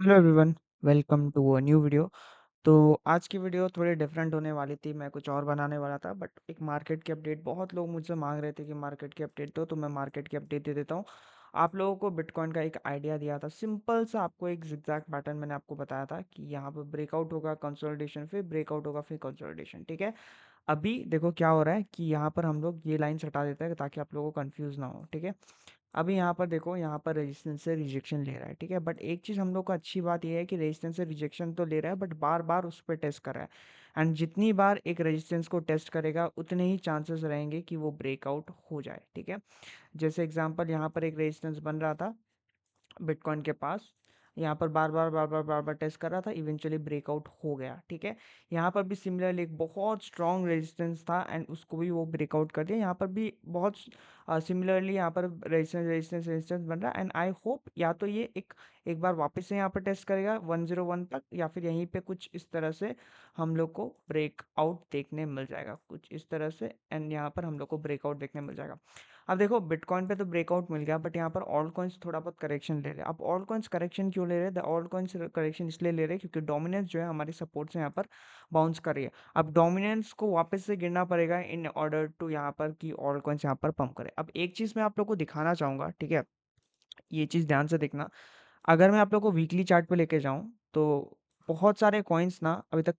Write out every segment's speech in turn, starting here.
Hello everyone, welcome to a new video. तो आज की वीडियो थोड़ी डिफरेंट होने वाली थी। मैं कुछ और बनाने वाला था, बट एक मार्केट की अपडेट, बहुत लोग मुझसे मांग रहे थे कि मार्केट की अपडेट दो, तो मैं मार्केट की अपडेट दे देता हूँ। आप लोगों को बिटकॉइन का एक आइडिया दिया था, सिंपल सा आपको एक जिगजैग पैटर्न मैंने आपको बताया था कि यहाँ पर ब्रेकआउट होगा, कंसोलिडेशन, फिर ब्रेकआउट होगा, फिर कंसोलिडेशन। ठीक है। अभी देखो क्या हो रहा है कि यहाँ पर हम लोग ये लाइन हटा देते हैं ताकि आप लोगों को कंफ्यूज ना हो। ठीक है। अभी यहाँ पर देखो, यहाँ पर रेजिस्टेंस से रिजेक्शन ले रहा है। ठीक है। बट एक चीज़ हम लोग को अच्छी बात यह है कि रेजिस्टेंस से रिजेक्शन तो ले रहा है, बट बार बार उस पर टेस्ट कर रहा है। एंड जितनी बार एक रेजिस्टेंस को टेस्ट करेगा उतने ही चांसेस रहेंगे कि वो ब्रेकआउट हो जाए। ठीक है। जैसे एग्जांपल, यहाँ पर एक रेजिस्टेंस बन रहा था बिटकॉइन के पास, यहाँ पर बार बार टेस्ट कर रहा था, इवेंचुअली ब्रेकआउट हो गया। ठीक है। यहाँ पर भी सिमिलरली एक बहुत स्ट्रॉन्ग रेजिस्टेंस था एंड उसको भी वो ब्रेकआउट कर दिया। यहाँ पर भी बहुत सिमिलरली यहाँ पर रेजिस्टेंस रेजिस्टेंस रेजिस्टेंस बन रहा है। एंड आई होप या तो ये एक बार वापस से यहाँ पर टेस्ट करेगा 101 तक, या फिर यहीं पे कुछ इस तरह से हम लोग को ब्रेकआउट देखने मिल जाएगा, कुछ इस तरह से। एंड यहाँ पर हम लोग को ब्रेकआउट देखने मिल जाएगा। अब देखो, बिटकॉइन पे तो ब्रेकआउट मिल गया, बट यहाँ पर ऑल्ट कॉइन्स थोड़ा बहुत करेक्शन ले रहे हैं। अब ऑल्ट कॉइन्स करेक्शन क्यों ले रहे हैं? द ऑल्ट कॉइन्स करेक्शन इसलिए ले रहे हैं क्योंकि डोमिनेंस जो है हमारी सपोर्ट से यहाँ पर बाउंस कर रही है। अब डोमिनेंस को वापस से गिरना पड़ेगा इन ऑर्डर टू यहाँ पर कि ऑल्ट कॉइन्स यहाँ पर पंप करे। अब एक चीज़ मैं आप लोग को दिखाना चाहूँगा, ठीक है, ये चीज़ ध्यान से देखना। अगर मैं आप लोग को वीकली चार्ट पे लेके जाऊँ तो बहुत सारे कॉइन्स ना अभी तक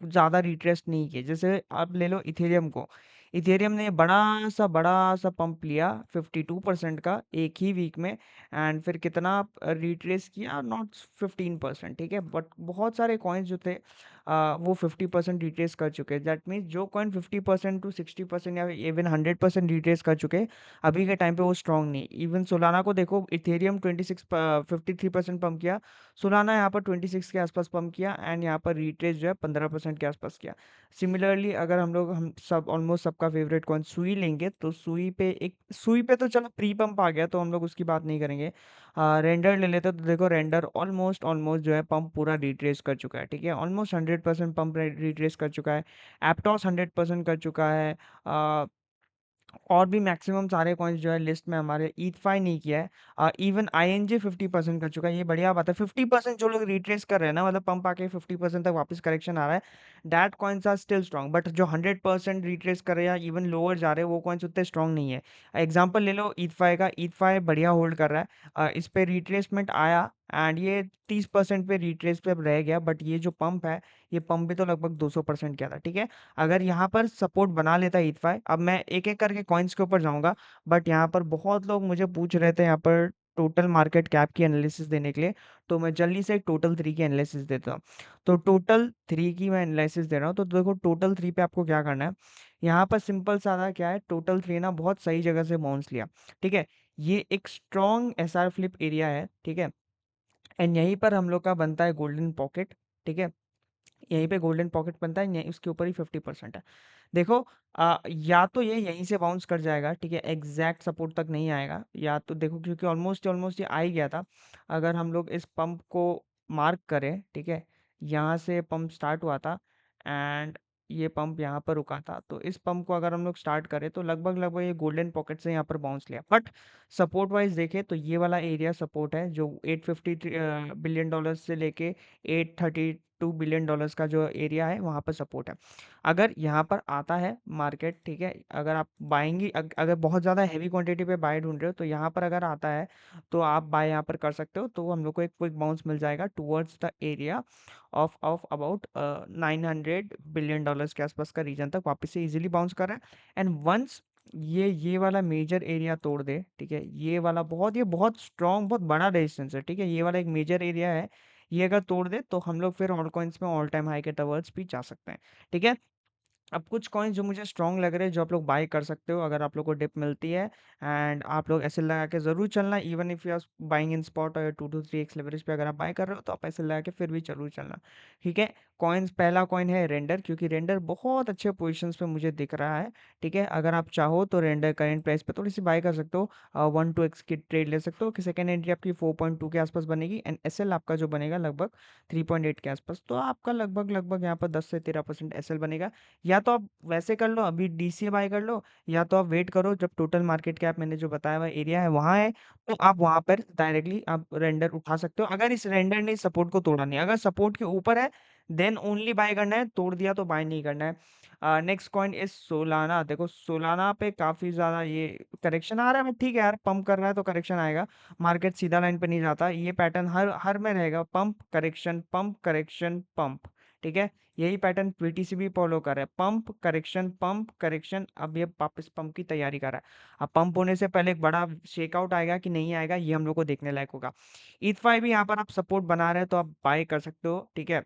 ज़्यादा रिट्रेस नहीं किए। जैसे आप ले लो इथेरियम को। इथेरियम ने बड़ा सा पंप लिया 52% का एक ही वीक में। एंड फिर कितना रिट्रेस किया? नॉट 15%। ठीक है। बट बहुत सारे कॉइन्स जो थे वो 50% रिट्रेस कर चुके हैं। दैट मीन्स जो कॉइन 50% टू 60% या इवन 100% रिट्रेस कर चुके हैं, अभी के टाइम पे वो स्ट्रांग नहीं। इवन सोलाना को देखो, इथेरियम 53% पंप किया, सोलाना यहाँ पर 26 के आसपास पंप किया, एंड यहाँ पर रिट्रेस जो है 15% के आसपास किया। सिमिलरली अगर हम सब ऑलमोस्ट सबका फेवरेट कौन सुई लेंगे, तो सुई पे तो चलो प्री पंप आ गया तो हम लोग उसकी बात नहीं करेंगे। रेंडर ले लेते तो देखो, रेंडर ऑलमोस्ट ऑलमोस्ट जो है पंप पूरा रिट्रेस कर चुका है। ठीक है। ऑलमोस्ट 100% पंप रिट्रेस कर चुका है। एप्टॉस 100% कर चुका है। और भी मैक्सिमम सारे कॉइन्स जो है लिस्ट में हमारे, ईथफाई नहीं किया है। इवन आईएनजे 50% कर चुका है। ये बढ़िया बात है। 50% जो लोग रिट्रेस कर रहे हैं ना, मतलब पंप आके 50% तक वापस करेक्शन आ रहा है, that coins are still strong. But जो 100% रिट्रेस कर रहे हैं या इवन लोअर जा रहे हैं, वो कॉइन्स उतने स्ट्रॉन्ग नहीं है। एग्जाम्पल ले लो ईथफाई का। ईथफाई बढ़िया होल्ड कर रहा है। इस पे रिट्रेसमेंट आया एंड ये 30% पे रिट्रेस पे रह गया, बट ये जो पंप है, ये पंप भी तो लगभग 200% किया था। ठीक है। अगर यहाँ पर सपोर्ट बना लेता है ईथफाई, अब मैं एक एक करके कॉइन्स के ऊपर जाऊंगा, बट यहाँ पर बहुत लोग मुझे पूछ रहे थे यहाँ पर टोटल मार्केट कैप की एनालिसिस देने के लिए, तो मैं जल्दी से टोटल थ्री की एनालिसिस देता हूँ। तो टोटल थ्री की मैं एनालिसिस दे रहा हूँ। तो देखो, टोटल थ्री पे आपको क्या करना है, यहाँ पर सिंपल सादा क्या है, टोटल थ्री ना बहुत सही जगह से बाउंस लिया। ठीक है। ये एक स्ट्रॉन्ग एसआर फ्लिप एरिया है। ठीक है। एंड यहीं पर हम लोग का बनता है गोल्डन पॉकेट। ठीक है। यहीं पे गोल्डन पॉकेट बनता है, उसके ऊपर ही 50% है। देखो, या तो ये यहीं से बाउंस कर जाएगा, ठीक है, एग्जैक्ट सपोर्ट तक नहीं आएगा, या तो देखो, क्योंकि ऑलमोस्ट ऑलमोस्ट ये आ ही गया था। अगर हम लोग इस पंप को मार्क करें, ठीक है, यहाँ से पंप स्टार्ट हुआ था एंड ये पंप यहाँ पर रुका था, तो इस पंप को अगर हम लोग स्टार्ट करें तो लगभग लगभग ये गोल्डन पॉकेट से यहाँ पर बाउंस लिया। बट सपोर्ट वाइज देखें तो ये वाला एरिया सपोर्ट है जो 850 बिलियन डॉलर से लेके 832 बिलियन डॉलर्स का जो एरिया है, वहाँ पर सपोर्ट है। अगर यहाँ पर आता है मार्केट, ठीक है, अगर आप बाइंग, अगर बहुत ज़्यादा हैवी क्वांटिटी पे बाय ढूंढ रहे हो, तो यहाँ पर अगर आता है तो आप बाय यहाँ पर कर सकते हो। तो हम लोग को एक क्विक बाउंस मिल जाएगा towards the area of about 900 billion dollars के आसपास का रीजन तक वापस से इजीली बाउंस कर रहा है। एंड वंस ये वाला मेजर एरिया तोड़ दे, ठीक है, ये बहुत स्ट्रॉन्ग, बहुत बड़ा रेजिस्टेंस है। ठीक है। ये वाला एक मेजर एरिया है, ये अगर तोड़ दे तो हम लोग फिर ऑल कॉइन्स में ऑल टाइम हाई के टवर्ड्स भी जा सकते हैं। ठीक है। अब कुछ कॉइन्स जो मुझे स्ट्रॉन्ग लग रहे हैं, जो आप लोग बाय कर सकते हो अगर आप लोग को डिप मिलती है, एंड आप लोग ऐसे लगा के जरूर चलना। Even if you are buying in spot और 2 to 3x लेवरेज पे अगर आप बाय कर रहे हो, तो आप ऐसे लगा के फिर भी जरूर चलना। ठीक है। कॉइन्स, पहला कॉइन है रेंडर, क्योंकि रेंडर बहुत अच्छे पोजीशंस पे मुझे दिख रहा है। ठीक है। अगर आप चाहो तो रेंडर करेंट प्राइस पे थोड़ी सी बाय कर सकते हो, 1 to 2x की ट्रेड ले सकते हो कि सेकेंड एंट्री आपकी 4.2 के आसपास बनेगी, एंड एसएल आपका जो बनेगा लगभग 3.8 के आसपास। तो आपका लगभग लगभग यहाँ पर 10 से 13% एसएल बनेगा। या तो आप वैसे कर लो, अभी डीसीए बाय कर लो, या तो आप वेट करो जब टोटल मार्केट कैप मैंने जो बताया हुआ एरिया है वहां है, तो आप वहां पर डायरेक्टली आप रेंडर उठा सकते हो। अगर इस रेंडर ने सपोर्ट को तोड़ा नहीं, अगर सपोर्ट के ऊपर है देन ओनली बाय करना है, तोड़ दिया तो बाय नहीं करना है। Next coin is Solana. देखो सोलाना पे काफी ज्यादा ये करेक्शन आ रहा है, बट ठीक है यार, पंप कर रहा है तो करेक्शन आएगा। मार्केट सीधा लाइन पे नहीं जाता, ये पैटर्न हर हर में रहेगा, pump correction pump correction pump. ठीक है, यही पैटर्न पीटीसी भी फॉलो कर रहा है, पंप करेक्शन। अब ये वापस पंप की तैयारी कर रहा है। अब पंप होने से पहले एक बड़ा शेकआउट आएगा कि नहीं आएगा, ये हम लोग को देखने लायक होगा। ईथ 5 भी यहाँ पर आप सपोर्ट बना रहे हैं तो आप बाय कर सकते हो, ठीक है।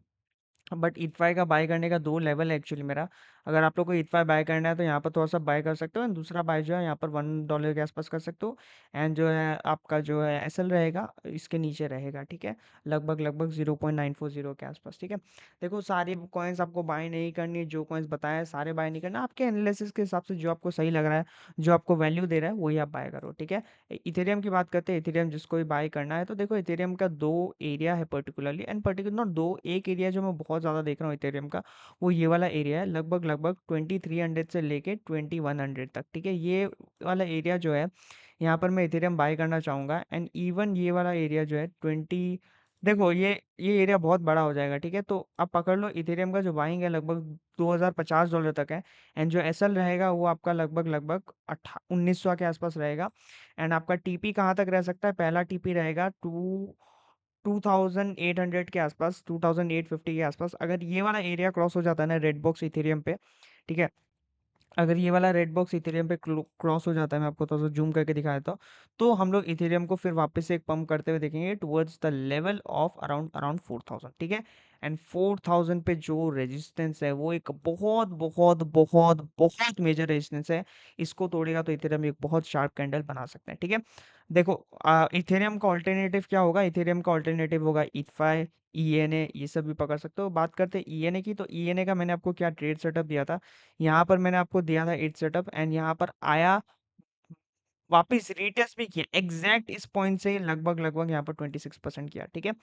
बट ईथ 5 का बाय करने का दो लेवल है एक्चुअली मेरा। अगर आप लोग को ईथ 5 बाय करना है तो यहाँ पर थोड़ा सा बाय कर सकते हो, एंड दूसरा बाय जो है यहाँ पर $1 के आसपास कर सकते हो। एंड जो है आपका जो है एसएल रहेगा इसके नीचे रहेगा, ठीक है, लगभग लगभग 0.940 के आसपास, ठीक है। देखो सारे कॉइन्स आपको बाय नहीं करनी, जो कॉइन्स बताया है सारे बाय नहीं करना, आपके एनालिसिस के हिसाब से जो आपको सही लग रहा है, जो आपको वैल्यू दे रहा है वही आप बाय करो, ठीक है। इथेरियम की बात करते हैं, इथेरियम जिसको भी बाय करना है तो देखो इथेरियम का दो एरिया है पर्टिकुलरली, एंड पर्टिकुलर नॉट दो, एक एरिया जो मैं बहुत ज़्यादा देख रहा हूँ इथेरियम का, वो ये वाला एरिया है, लगभग लगभग 2300 से लेके 2100 तक, ठीक है। ये वाला एरिया जो है यहाँ पर मैं इथेरियम बाय करना चाहूँगा, एंड इवन ये वाला एरिया जो है 20, देखो ये एरिया बहुत बड़ा हो जाएगा, ठीक है। तो आप पकड़ लो इथेरियम का जो बाइंग है लगभग $2050 तक है, एंड जो एसएल रहेगा वो आपका लगभग लगभग 1900 के आसपास रहेगा। एंड आपका टीपी कहाँ तक रह सकता है, पहला टीपी रहेगा 2800 के आसपास, 2850 के आसपास। अगर ये वाला एरिया क्रॉस हो जाता है ना रेड बॉक्स इथेरियम पे, ठीक है, अगर ये वाला रेड बॉक्स इथेरियम पे क्रॉस हो जाता है, मैं आपको थोड़ा सा जूम करके दिखा देता हूँ, तो हम लोग इथेरियम को फिर वापस से एक पंप करते हुए देखेंगे towards the level of around around 4000, ठीक है। एंड 4000 पे जो रेजिस्टेंस है वो एक बहुत बहुत बहुत बहुत मेजर रेजिस्टेंस है, इसको तोड़ेगा तो इथेरियम एक बहुत शार्प कैंडल बना सकते हैं, ठीक है। देखो इथेरियम का ऑल्टरनेटिव क्या होगा, इथेरियम का ऑल्टरनेटिव होगा ईथ 5, ईएनए, ये सब भी पकड़ सकते हो। बात करते हैं ईएनए की, तो ईएनए का मैंने आपको क्या ट्रेड सेटअप दिया था, यहाँ पर मैंने आपको दिया था 8 सेटअप, एंड यहाँ पर आया, वापस रीटेस्ट भी किया एग्जैक्ट इस पॉइंट से लगभग लगभग यहाँ पर 26% किया, ठीक है।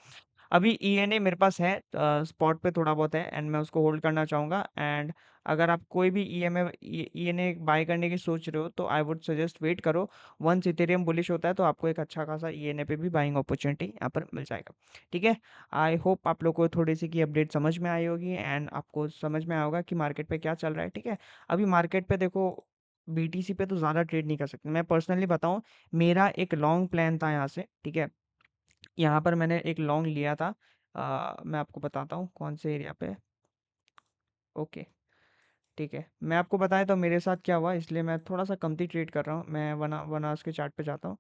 अभी ईएनए मेरे पास है, स्पॉट पे थोड़ा बहुत है, एंड मैं उसको होल्ड करना चाहूँगा। एंड अगर आप कोई भी ईएनए बाय करने की सोच रहे हो तो आई वुड सजेस्ट वेट करो, वंस इथेरियम बुलिश होता है तो आपको एक अच्छा खासा ईएनए पे भी बाइंग अपॉर्चुनिटी यहाँ पर मिल जाएगा, ठीक है। आई होप आप लोग को थोड़ी सी की अपडेट समझ में आई होगी, एंड आपको समझ में आया होगा कि मार्केट पे क्या चल रहा है, ठीक है। अभी मार्केट पे देखो बीटीसी पे तो ज़्यादा ट्रेड नहीं कर सकते, मैं पर्सनली बताऊं, मेरा एक लॉन्ग प्लान था यहाँ से, ठीक है। यहाँ पर मैंने एक लॉन्ग लिया था, मैं आपको बताता हूँ कौन से एरिया पे, ओके, ठीक है। मैं आपको बताया तो मेरे साथ क्या हुआ, इसलिए मैं थोड़ा सा कमती ट्रेड कर रहा हूँ, मैं वन आवर्स के चार्ट पे जाता हूँ।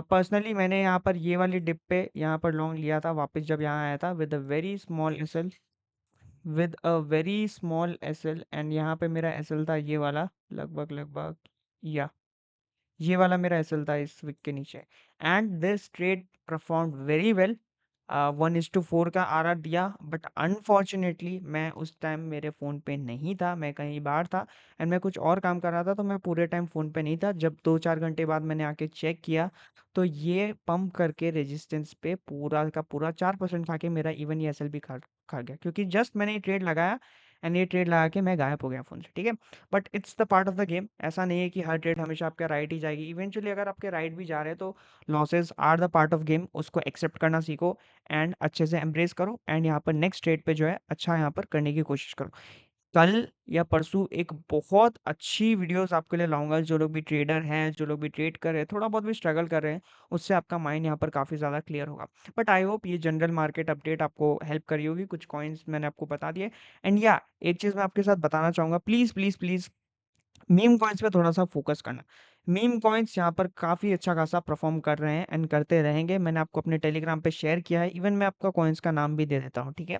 पर्सनली मैंने यहाँ पर ये वाली डिप पे यहाँ पर लॉन्ग लिया था, वापस जब यहाँ आया था with a very small SL, with a very small SL, and यहाँ पे मेरा एसएल था ये वाला, लगभग लगभग, या ये वाला मेरा एसएल था इस विक के नीचे। And this trade perform very well, 1:4 का आरआर दिया, बट अनफॉर्चुनेटली मैं उस टाइम मेरे फ़ोन पे नहीं था, मैं कहीं बाहर था, एंड मैं कुछ और काम कर रहा था, तो मैं पूरे टाइम फ़ोन पे नहीं था। जब 2-4 घंटे बाद मैंने आके चेक किया तो ये पंप करके रेजिस्टेंस पे पूरा का पूरा 4% खा के मेरा इवन ये एसएल भी खा खा गया, क्योंकि जस्ट मैंने ये ट्रेड लगाया, एंड ये ट्रेड लगा के मैं गायब हो गया फ़ोन से, ठीक है। But it's the part of the game, ऐसा नहीं है कि हर ट्रेड हमेशा आपका राइट ही जाएगी, इवेंचुअली अगर आपके राइट भी जा रहे हैं तो losses are the part of game, उसको एक्सेप्ट करना सीखो, एंड अच्छे से एम्ब्रेस करो, एंड यहाँ पर नेक्स्ट ट्रेड पे जो है अच्छा यहाँ पर करने की कोशिश करो। कल या परसों एक बहुत अच्छी वीडियोस आपके लिए लाऊंगा, जो लोग भी ट्रेडर हैं, जो लोग भी ट्रेड कर रहे हैं, थोड़ा बहुत भी स्ट्रगल कर रहे हैं, उससे आपका माइंड यहाँ पर काफ़ी ज़्यादा क्लियर होगा। बट आई होप ये जनरल मार्केट अपडेट आपको हेल्प करी होगी, कुछ कॉइन्स मैंने आपको बता दिए। एंड या एक चीज़ मैं आपके साथ बताना चाहूँगा, please please please meme coins पे थोड़ा सा फोकस करना। मीम कॉइन्स यहाँ पर काफ़ी अच्छा खासा परफॉर्म कर रहे हैं एंड करते रहेंगे, मैंने आपको अपने टेलीग्राम पे शेयर किया है, इवन मैं आपका कॉइन्स का नाम भी दे देता हूँ, ठीक है।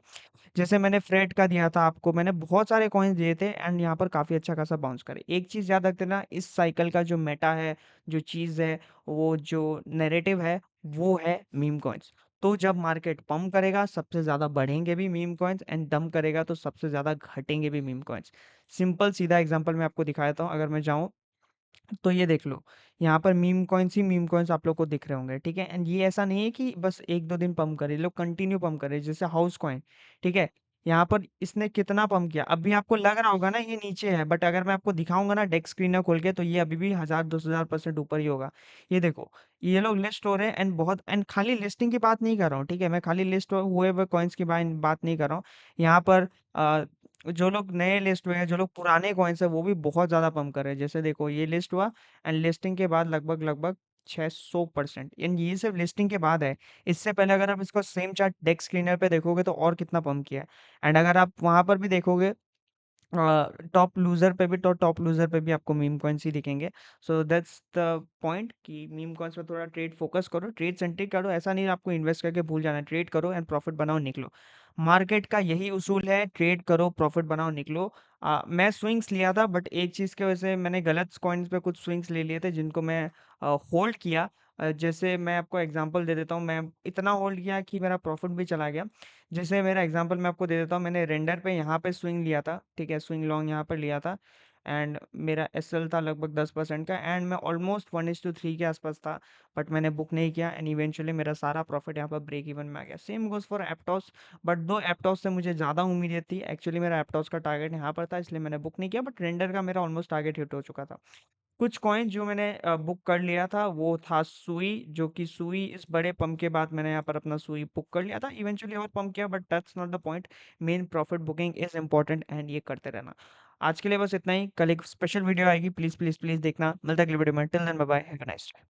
जैसे मैंने फ्रेड का दिया था आपको, मैंने बहुत सारे कॉइन्स दिए थे, एंड यहाँ पर काफ़ी अच्छा खासा बाउंस करे। एक चीज़ याद रख देना, इस साइकिल का जो मेटा है, जो चीज़ है, वो जो नैरेटिव है, वो है मीम कॉइन्स। तो जब मार्केट पंप करेगा सबसे ज़्यादा बढ़ेंगे भी मीम कॉइन्स, एंड डंप करेगा तो सबसे ज़्यादा घटेंगे भी मीम कॉइन्स। सिंपल सीधा एग्जांपल मैं आपको दिखा देता हूँ, अगर मैं जाऊँ तो ये देख लो, यहाँ पर मीम कॉइन्स ही मीम कॉइन्स आप लोग को दिख रहे होंगे, ठीक है। एंड ये ऐसा नहीं है कि बस 1-2 दिन पंप करे, लोग कंटिन्यू पंप करे, जैसे हाउस कॉइन, ठीक है। यहाँ पर इसने कितना पंप किया। अभी आपको लग रहा होगा ना ये नीचे है, बट अगर मैं आपको दिखाऊंगा ना डेस्क स्क्रीनर खोल के, तो ये अभी भी 1000-2000% ऊपर ही होगा। ये देखो, ये लोग लिस्ट हो रहे हैं, एंड बहुत, एंड खाली लिस्टिंग की बात नहीं कर रहा हूँ, ठीक है, मैं खाली लिस्ट हुए हुए कॉइन्स की बात नहीं कर रहा हूँ। यहाँ पर जो लोग नए लिस्ट हुए हैं, जो लोग पुराने कॉइन्स है, वो भी बहुत ज्यादा पंप कर रहे हैं। जैसे देखो, ये लिस्ट हुआ, एंड लिस्टिंग के बाद लगभग लगभग 600%, एंड ये सिर्फ लिस्टिंग के बाद है। इससे पहले अगर आप इसको सेम चार्ट डेस्क स्क्रीनर पे देखोगे तो और कितना पंप किया है। एंड अगर आप वहां पर भी देखोगे, टॉप लूजर पे भी आपको मीम कॉइन्स ही दिखेंगे। सो दैट्स द पॉइंट कि मीम कॉइन्स में थोड़ा ट्रेड फोकस करो, ट्रेड सेंट्रिक करो। ऐसा नहीं आपको इन्वेस्ट करके भूल जाना है, ट्रेड करो एंड प्रॉफिट बनाओ, निकलो। मार्केट का यही उसूल है, ट्रेड करो, प्रॉफिट बनाओ, निकलो। मैं स्विंग्स लिया था, बट एक चीज की वजह से मैंने गलत कॉइन्स पे कुछ स्विंग्स ले लिए थे, जिनको मैं होल्ड किया। जैसे मैं आपको एग्जांपल दे देता हूँ, मैं इतना होल्ड किया कि मेरा प्रॉफिट भी चला गया। जैसे मेरा एग्जांपल मैं आपको दे देता हूँ, मैंने रेंडर पे यहाँ पे स्विंग लिया था, ठीक है, स्विंग लॉन्ग यहाँ पर लिया था। एंड मेरा एसएल था लगभग 10% का, एंड मैं ऑलमोस्ट 1:3 के आसपास था, बट मैंने बुक नहीं किया, एंड इवेंचुअली मेरा सारा प्रॉफिट यहाँ पर ब्रेक इवन में आ गया। सेम गोज फॉर एप्टॉस, बट दो एप्टॉस से मुझे ज़्यादा उम्मीद थी। एक्चुअली मेरा एप्टॉस का टारगेट यहाँ पर था, इसलिए मैंने बुक नहीं किया, बट रेंडर का मेरा ऑलमोस्ट टारगेट हिट हो चुका था। कुछ कॉइन जो मैंने बुक कर लिया था, वो था सुई, जो कि सुई इस बड़े पंप के बाद मैंने यहाँ पर अपना सुई बुक कर लिया था। इवेंचुअली और पंप किया, but that's not the point. Main profit booking is important, and ये करते रहना। आज के लिए बस इतना ही। कल एक स्पेशल वीडियो आएगी, प्लीज प्लीज प्लीज देखना। मिलता है अगली वीडियो में। Till then bye bye, have a nice day.